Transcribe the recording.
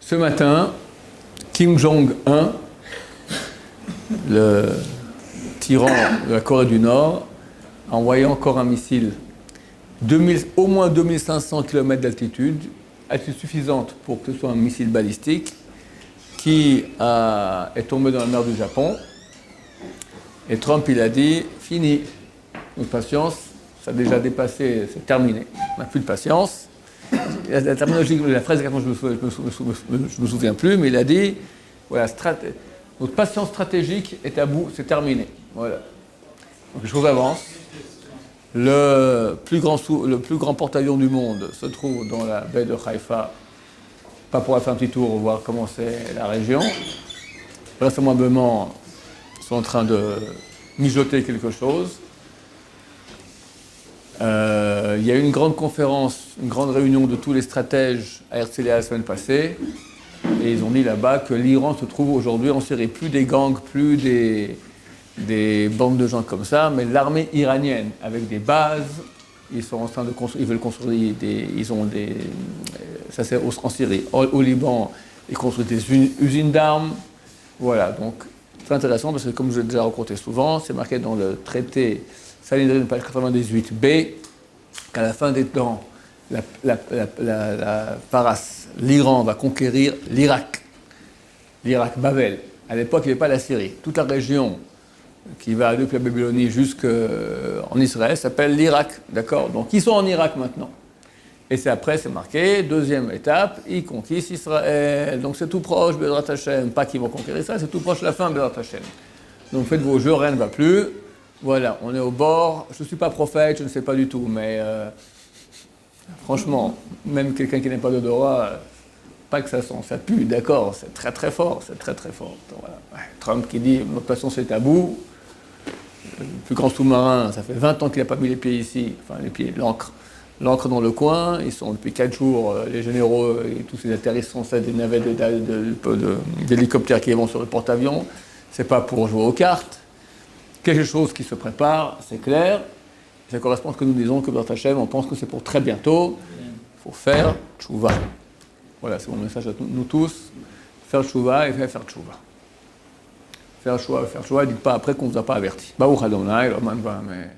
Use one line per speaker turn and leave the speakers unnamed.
Ce matin, Kim Jong-un, le tyran de la Corée du Nord, a envoyé encore un missile au moins 2500 km d'altitude, altitude suffisante pour que ce soit un missile balistique, qui est tombé dans la mer du Japon. Et Trump, il a dit, fini, notre patience, ça a déjà dépassé, c'est terminé, on n'a plus de patience. La terminologie, la phrase exactement, je ne me souviens plus, mais il a dit, voilà, notre patience stratégique est à bout, c'est terminé. Voilà. Donc les choses avancent. Le plus grand porte-avions du monde se trouve dans la baie de Haïfa, pas pour aller faire un petit tour, voir comment c'est la région. Vraisemblablement, ils sont en train de mijoter quelque chose. Il y a eu une grande conférence, une grande réunion de tous les stratèges à Herzliya la semaine passée, et ils ont dit là-bas que l'Iran se trouve aujourd'hui en Syrie, plus des gangs, plus des bandes de gens comme ça, mais l'armée iranienne, avec des bases, ils sont en train de construire, ils veulent construire ça c'est en Syrie, au Liban, ils construisent des usines d'armes, voilà, donc très intéressant parce que comme je l'ai déjà raconté souvent, c'est marqué dans le traité Sanhedrin, page 98b, qu'à la fin des temps, la Paras, l'Iran va conquérir l'Irak, Babel. À l'époque, il n'y avait pas la Syrie. Toute la région qui va depuis la Babylonie jusqu'en Israël s'appelle l'Irak, d'accord? Donc ils sont en Irak maintenant. Et c'est marqué, deuxième étape, ils conquistent Israël. Donc c'est tout proche, Bezrat Hashem. Pas qu'ils vont conquérir ça, c'est tout proche de la fin, Bezrat Hashem. Donc faites vos jeux, rien ne va plus. Voilà, on est au bord. Je ne suis pas prophète, je ne sais pas du tout, mais franchement, même quelqu'un qui n'est pas d'odorat, pas que ça sent, ça pue, d'accord, c'est très très fort, c'est très très fort. Voilà. Trump qui dit, notre patience est à bout. Le plus grand sous-marin, ça fait 20 ans qu'il n'a pas mis les pieds ici, enfin les pieds, l'encre dans le coin. Ils sont depuis 4 jours, les généraux et tous ces atterrissants, des navettes d'hélicoptères qui vont sur le porte-avions. C'est pas pour jouer aux cartes. Quelque chose qui se prépare, c'est clair. Ça correspond à ce que nous disons que dans Hachem, on pense que c'est pour très bientôt. Il faut faire tchouva. Voilà, c'est mon message à nous tous. Faire tchouva et faire tchouva. Faire tchouva, dites pas après qu'on ne vous a pas averti. Baruch Adonai, l'homme va, mais...